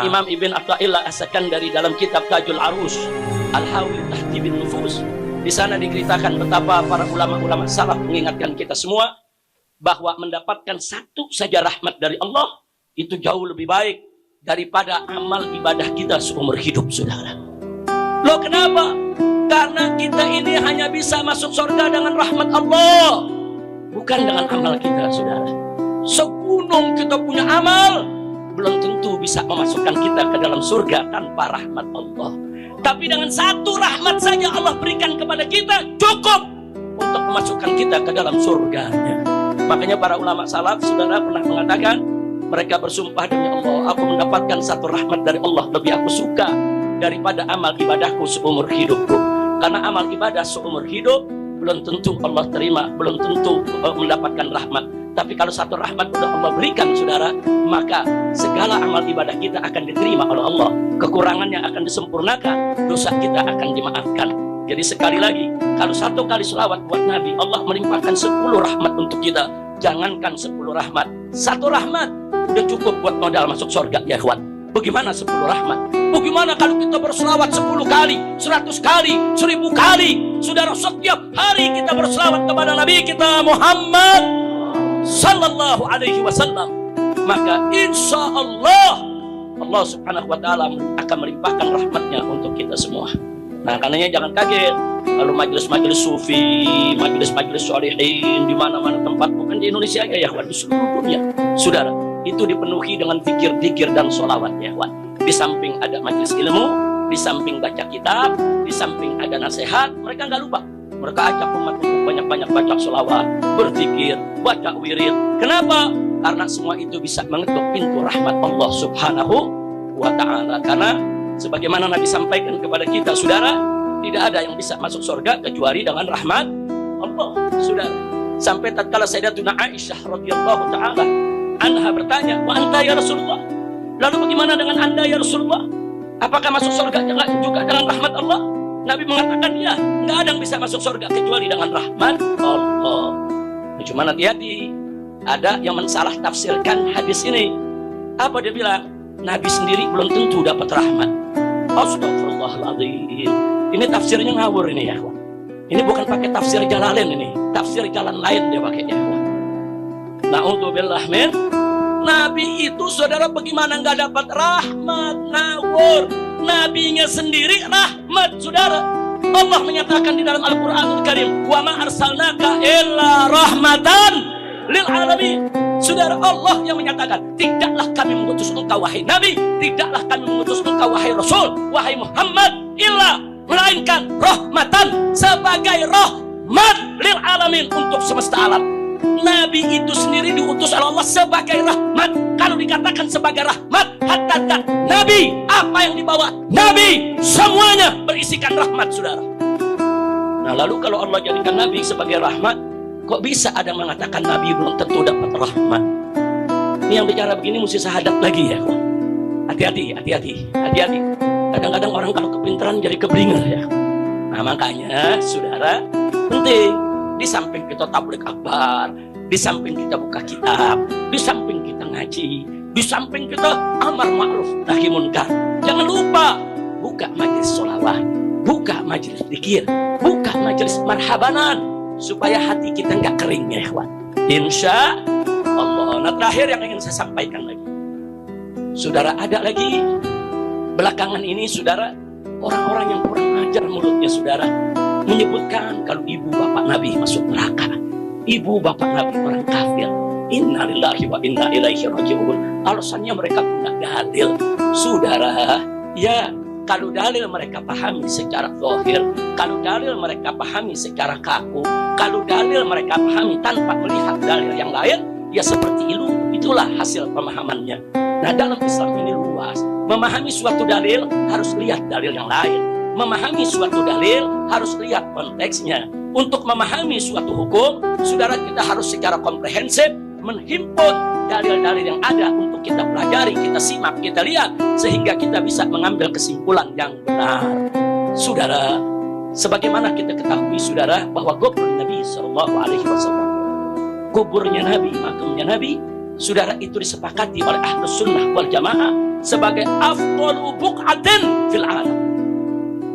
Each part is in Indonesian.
Al-Imam Ibn Atha'illah As-Sakandari dalam kitab Tajul Arus Al-Hawi Tahdibin Nufus, di sana diceritakan betapa para ulama-ulama salaf mengingatkan kita semua bahwa mendapatkan satu saja rahmat dari Allah itu jauh lebih baik daripada amal ibadah kita seumur hidup, saudara. Loh, kenapa? Karena kita ini hanya bisa masuk surga dengan rahmat Allah, bukan dengan amal kita, saudara. Segunung kita punya amal, belum tentu bisa memasukkan kita ke dalam surga tanpa rahmat Allah. Tapi dengan satu rahmat saja Allah berikan kepada kita cukup untuk memasukkan kita ke dalam surganya. Makanya para ulama salaf, saudara, pernah mengatakan, mereka bersumpah demi Allah, aku mendapatkan satu rahmat dari Allah lebih aku suka daripada amal ibadahku seumur hidupku. Karena amal ibadah seumur hidup belum tentu Allah terima, belum tentu mendapatkan rahmat. Tapi kalau satu rahmat sudah Allah berikan, saudara, maka segala amal ibadah kita akan diterima oleh Allah. Kekurangannya akan disempurnakan, dosa kita akan dimaafkan. Jadi sekali lagi, kalau satu kali selawat buat Nabi, Allah melimpahkan 10 rahmat untuk kita. Jangankan 10 rahmat, satu rahmat udah cukup buat modal masuk surga, ya ikhwan. Bagaimana 10 rahmat? Bagaimana kalau kita berselawat 10 kali, 100 kali, 1000 kali? Saudara, setiap hari kita berselawat kepada Nabi kita Muhammad Sallallahu Alaihi Wasallam, maka insya Allah Allah Subhanahu Wa Taala akan melimpahkan rahmatnya untuk kita semua. Nah, karenanya jangan kaget kalau majelis-majelis sufi, majelis-majelis sholihin di mana-mana tempat, bukan di Indonesia aja, ya kawan, di seluruh dunia, saudara, itu dipenuhi dengan zikir-zikir dan sholawat, ya kawan. Di samping ada majelis ilmu, di samping baca kitab, di samping ada nasihat, mereka nggak lupa. Mereka ajak umat untuk banyak-banyak baca sholawat, berzikir, baca wirid. Kenapa? Karena semua itu bisa mengetuk pintu rahmat Allah Subhanahu Wa Ta'ala. Karena sebagaimana Nabi sampaikan kepada kita, saudara, tidak ada yang bisa masuk surga kecuali dengan rahmat Allah, saudara. Sampai tatkala Sayyidatuna Aisyah radhiyallahu taala anha bertanya, "Wa anta ya Rasulullah?" Lalu bagaimana dengan Anda ya Rasulullah? Apakah masuk surga juga dengan rahmat Allah? Nabi mengatakan, ya, nggak ada yang bisa masuk surga kecuali dengan rahmat Allah. Cuma hati-hati, ada yang mensalah tafsirkan hadis ini. Apa dia bilang? Nabi sendiri belum tentu dapat rahmat. Astagfirullahaladzim. Ini tafsirnya ngawur ini, ya. Ini bukan pakai tafsir Jalalain ini, tafsir jalan lain dia pakainya. Na'udzubillah min. Nabi itu, saudara, bagaimana nggak dapat rahmat? Ngawur. Nabinya sendiri rahmat, saudara. Allah menyatakan di dalam Al-Quranul Karim, wa ma arsalnaka illa rahmatan lil alamin. Saudara, Allah yang menyatakan, tidaklah kami mengutus engkau wahai Nabi, tidaklah kami mengutus engkau wahai Rasul, wahai Muhammad, illa, melainkan rahmatan, sebagai rahmat lil alamin, untuk semesta alam. Nabi itu sendiri diutus oleh Allah sebagai rahmat. Kalau dikatakan sebagai rahmat, hatta Nabi, apa yang dibawa Nabi semuanya berisikan rahmat, saudara. Nah, lalu kalau Allah jadikan Nabi sebagai rahmat, kok bisa ada yang mengatakan Nabi belum tentu dapat rahmat? Ini yang bicara begini mesti syahadat lagi, ya. Hati-hati, hati-hati, hati-hati. Kadang-kadang orang kalau kepintaran jadi keblinger, ya. Nah, makanya, saudara, penting. Di samping kita tabligh akbar, di samping kita buka kitab, di samping kita ngaji, di samping kita amar ma'ruf nahi munkar, jangan lupa buka majelis sholawat, buka majelis zikir, buka majelis marhabanan, supaya hati kita nggak kering, ya ikhwan. Insya Allah. Nah, terakhir yang ingin saya sampaikan lagi, saudara, ada lagi belakangan ini, saudara, orang-orang yang kurang ajar mulutnya, saudara, menyebutkan kalau ibu bapak Nabi masuk neraka, ibu bapak Nabi orang kafir. Innalillahi wa inna ilaihi raji'un. Alasannya mereka punya dalil, saudara. Ya, kalau dalil mereka pahami secara zahir, kalau dalil mereka pahami secara kaku, kalau dalil mereka pahami tanpa melihat dalil yang lain, ya seperti itu. Itulah hasil pemahamannya. Nah, dalam Islam ini luas. Memahami suatu dalil harus lihat dalil yang lain. Memahami suatu dalil harus lihat konteksnya. Untuk memahami suatu hukum, saudara, kita harus secara komprehensif menghimpun dalil-dalil yang ada untuk kita pelajari, kita simak, kita lihat, sehingga kita bisa mengambil kesimpulan yang benar. Saudara, sebagaimana kita ketahui, saudara, bahwa kubur Nabi Sallallahu Alaihi Wasallam, kuburnya Nabi, makamnya Nabi, saudara, itu disepakati oleh Ahlus Sunnah wal Jamaah sebagai afdalu buq'atin fil alam,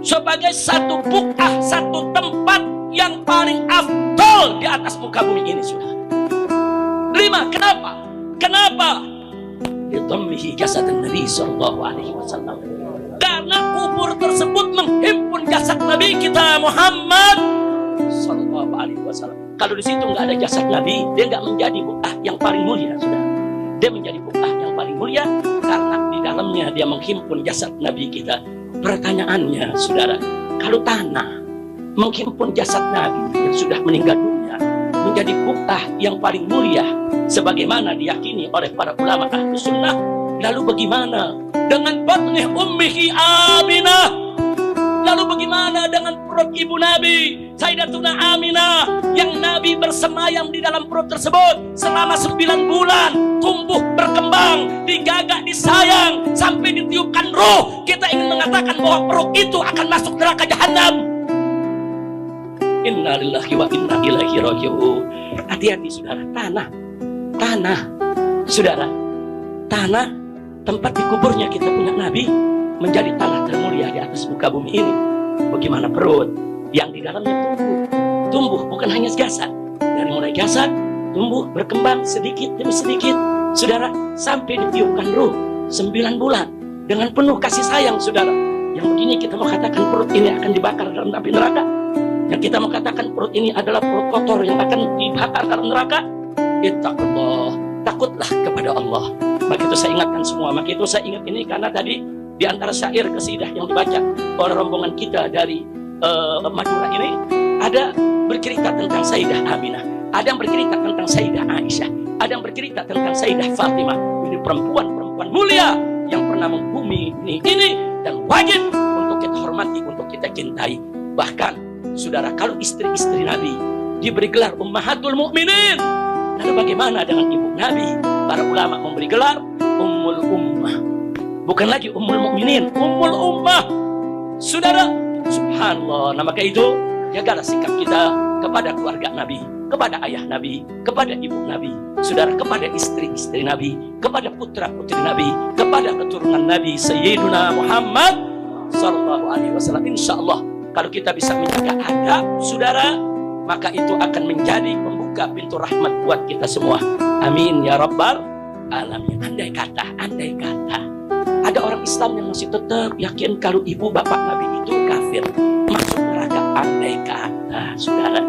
sebagai satu buq'ah, satu tempat yang paling afdal di atas muka bumi ini, saudara. 5. Kenapa? Kenapa? Lidhammihi jasad Nabi sallallahu alaihi wasallam. Karena kubur tersebut menghimpun jasad Nabi kita Muhammad sallallahu alaihi wasallam. Kalau di situ nggak ada jasad Nabi, dia nggak menjadi buq'ah yang paling mulia, saudara. Dia menjadi buq'ah yang paling mulia karena di dalamnya dia menghimpun jasad Nabi kita. Pertanyaannya, saudara, kalau tanah menghimpun jasad Nabi yang sudah meninggal dunia menjadi buq'ah yang paling mulia, sebagaimana diyakini oleh para ulama Ahlus Sunnah, lalu bagaimana dengan batnih ummihi Aminah? Lalu bagaimana dengan perut ibu Nabi Sayyidatuna Aminah yang Nabi bersemayam di dalam perut tersebut selama 9 bulan, tumbuh berkembang, digagak, disayang sampai ditiupkan ruh? Kita ingin mengatakan bahwa perut itu akan masuk neraka jahanam. Inna lillahi wa inna ilaihi raji'un. Hati-hati, saudara. Tanah, saudara, tanah tempat dikuburnya kita punya Nabi menjadi tanah termulia di atas muka bumi ini. Bagaimana perut yang di dalamnya tumbuh bukan hanya jasad, dari mulai jasad tumbuh berkembang sedikit demi sedikit, saudara, sampai ditiupkan ruh 9 bulan dengan penuh kasih sayang, saudara. Yang begini kita mau katakan perut ini akan dibakar dalam api neraka? Yang kita mau katakan perut ini adalah perut kotor yang akan dibakar dalam neraka? Ittaqullah, takutlah kepada Allah. Maka itu saya ingatkan semua. Maka itu saya ingat ini karena tadi di antara syair qasidah yang dibaca oleh rombongan kita dari Madura ini ada bercerita tentang Sayyidah Aminah, ada yang bercerita tentang Sayyidah Aisyah, ada yang bercerita tentang Sayyidah Fatimah. Ini perempuan-perempuan mulia yang pernah menghuni ini dan wajib untuk kita hormati, untuk kita cintai. Bahkan saudara, kalau istri-istri Nabi diberi gelar Ummahatul Mukminin, lalu bagaimana dengan ibu Nabi? Para ulama memberi gelar Ummul Ummah. Bukan lagi Ummul Mukminin, Ummul Ummah. Saudara, subhanallah. Nah, maka itu jagalah sikap kita kepada keluarga Nabi, kepada ayah Nabi, kepada ibu Nabi, saudara, kepada istri-istri Nabi, kepada putra-putri Nabi, kepada keturunan Nabi Sayyiduna Muhammad sallallahu alaihi wasallam. Insyaallah kalau kita bisa menjaga adab, saudara, maka itu akan menjadi pembuka pintu rahmat buat kita semua. Amin ya rabbal alamin. Andai kata ada orang Islam yang masih tetap yakin kalau ibu bapak Nabi itu kafir, masuk neraka, andai kata, saudara,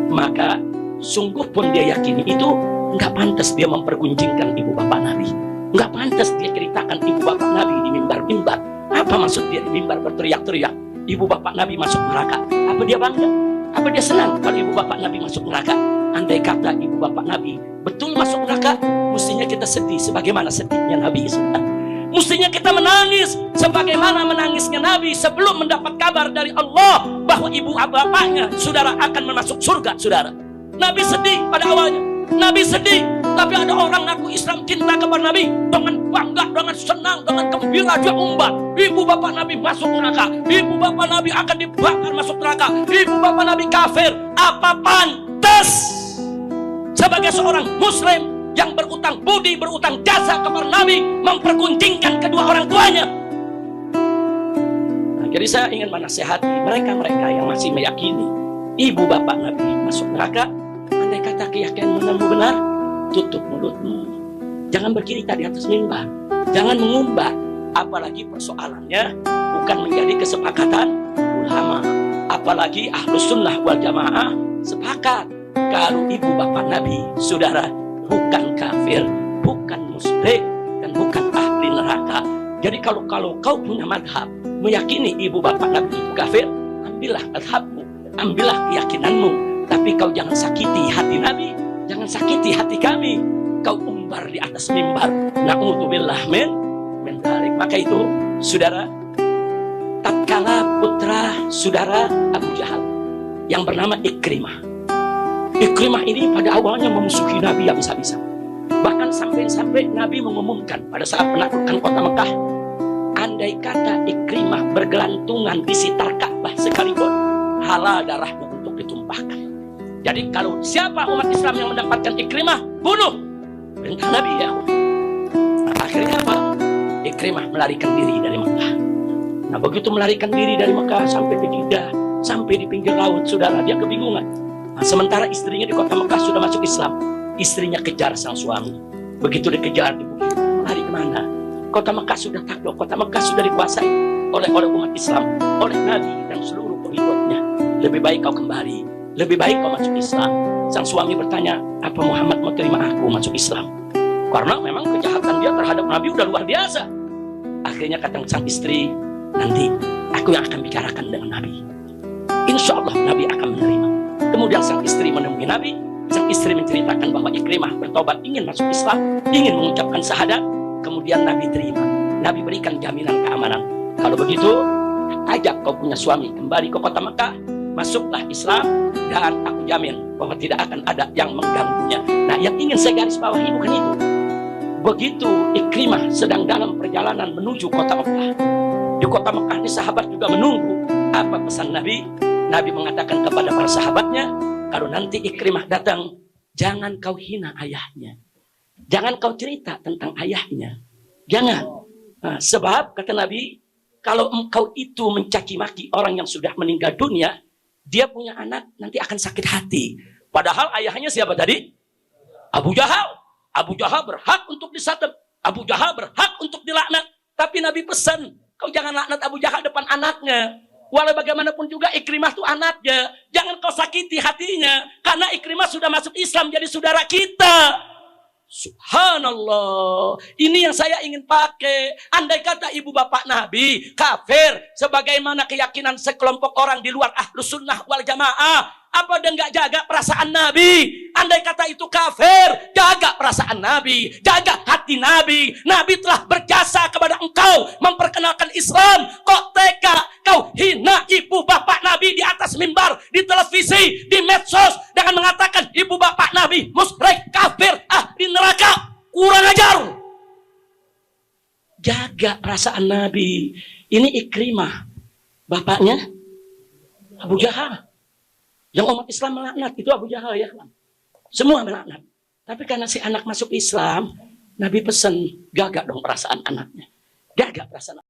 maka sungguh pun dia yakini itu nggak pantas dia mempergunjingkan ibu bapak Nabi, nggak pantas dia ceritakan ibu bapak Nabi di mimbar-mimbar. Apa maksud dia di mimbar berteriak-teriak ibu bapak Nabi masuk neraka? Apa dia bangga? Apa dia senang kalau ibu bapak Nabi masuk neraka? Andai kata ibu bapak Nabi betul masuk neraka, mestinya kita sedih sebagaimana sedihnya Nabi, saudara. Mestinya kita menangis sebagaimana menangisnya Nabi sebelum mendapat kabar dari Allah bahwa ibu bapaknya, saudara, akan masuk surga, saudara. Nabi sedih pada awalnya, Nabi sedih, tapi ada orang ngaku Islam, cinta kepada Nabi, dengan bangga, dengan senang, dengan gembira dia umbar, ibu bapak Nabi masuk neraka, ibu bapak Nabi akan dibakar masuk neraka, ibu bapak Nabi kafir. Apa pantas sebagai seorang muslim yang berutang budi, berutang jasa kepada Nabi, mempergunjingkan kedua orang tuanya? Nah, jadi saya ingin menasihati mereka-mereka yang masih meyakini ibu bapak Nabi masuk neraka. Andai kata keyakinanmu benar, tutup mulutmu. Jangan bercerita di atas mimbar, jangan mengumbar. Apalagi persoalannya bukan menjadi kesepakatan ulama, apalagi Ahlus Sunnah wal Jamaah sepakat kalau ibu bapak Nabi, saudara, bukan kafir, bukan musyrik, dan bukan ahli neraka. Jadi kalau kau punya madhab meyakini ibu bapak Nabi itu kafir, ambillah madhabmu, ambillah keyakinanmu. Tapi kau jangan sakiti hati Nabi, jangan sakiti hati kami. Kau umbar di atas mimbar, na'udzubillah min dzalik. Maka itu, saudara, tatkala putra saudara Abu Jahal yang bernama Ikrimah ini pada awalnya memusuhi Nabi habis-habisan. Bahkan sampai Nabi mengumumkan pada saat menaklukkan kota Mekah, andai kata Ikrimah bergelantungan di sitar Ka'bah sekalipun, halal darahnya untuk ditumpahkan. Jadi kalau siapa umat Islam yang mendapatkan Ikrimah, bunuh. Perintah Nabi ya. Nah, akhirnya apa? Ikrimah melarikan diri dari Mekah. Nah, begitu melarikan diri dari Mekah sampai ke Jeddah, sampai di pinggir laut, saudara, dia kebingungan. Nah, sementara istrinya di kota Mekah sudah masuk Islam. Istrinya kejar sang suami. Begitu dikejar di bukit, lari kemana? Kota Mekah sudah takluk, kota Mekah sudah dikuasai oleh umat Islam, oleh Nabi dan seluruh pengikutnya. Lebih baik kau kembali, lebih baik kau masuk Islam. Sang suami bertanya, apa Muhammad mau terima aku masuk Islam? Karena memang kejahatan dia terhadap Nabi udah luar biasa. Akhirnya kata sang istri, nanti aku yang akan bicarakan dengan Nabi. Insya Allah Nabi akan menerima. Kemudian sang istri menemui Nabi. Sang istri menceritakan bahwa Ikrimah bertobat, ingin masuk Islam, ingin mengucapkan syahadat. Kemudian Nabi terima. Nabi berikan jaminan keamanan. Kalau begitu, ajak kau punya suami kembali ke kota Mekah, masuklah Islam, dan aku jamin bahwa tidak akan ada yang mengganggunya. Nah, yang ingin saya garis bawahi bukan itu. Begitu Ikrimah sedang dalam perjalanan menuju kota Mekah. Di kota Mekah ini sahabat juga menunggu apa pesan Nabi. Nabi mengatakan kepada para sahabatnya, kalau nanti Ikrimah datang, jangan kau hina ayahnya. Jangan kau cerita tentang ayahnya. Jangan. Nah, sebab kata Nabi, kalau engkau itu mencaci maki orang yang sudah meninggal dunia, dia punya anak nanti akan sakit hati. Padahal ayahnya siapa tadi? Abu Jahal. Abu Jahal berhak untuk disatab. Abu Jahal berhak untuk dilaknat. Tapi Nabi pesan, kau jangan laknat Abu Jahal depan anaknya. Walau bagaimanapun juga Ikrimah itu anaknya. Jangan kau sakiti hatinya. Karena Ikrimah sudah masuk Islam jadi saudara kita. Subhanallah. Ini yang saya ingin pakai. Andai kata ibu bapak Nabi kafir, sebagaimana keyakinan sekelompok orang di luar Ahlus Sunnah wal Jamaah, apa dia nggak jaga perasaan Nabi? Andai kata itu kafir, jaga perasaan Nabi, jaga hati Nabi. Nabi telah berjasa kepada engkau memperkenalkan Islam. Kok tega kau hina ibu bapak Nabi di atas mimbar, di televisi, di medsos, dengan mengatakan ibu bapak Nabi musyrik, kafir, ahli neraka. Kurang ajar. Jaga perasaan Nabi. Ini Ikrimah, bapaknya Abu Jahal. Yang umat Islam melaknat itu Abu Jahal, ya kan? Semua melaknat. Tapi karena si anak masuk Islam, Nabi pesan, jaga dong perasaan anaknya. Jaga perasaan.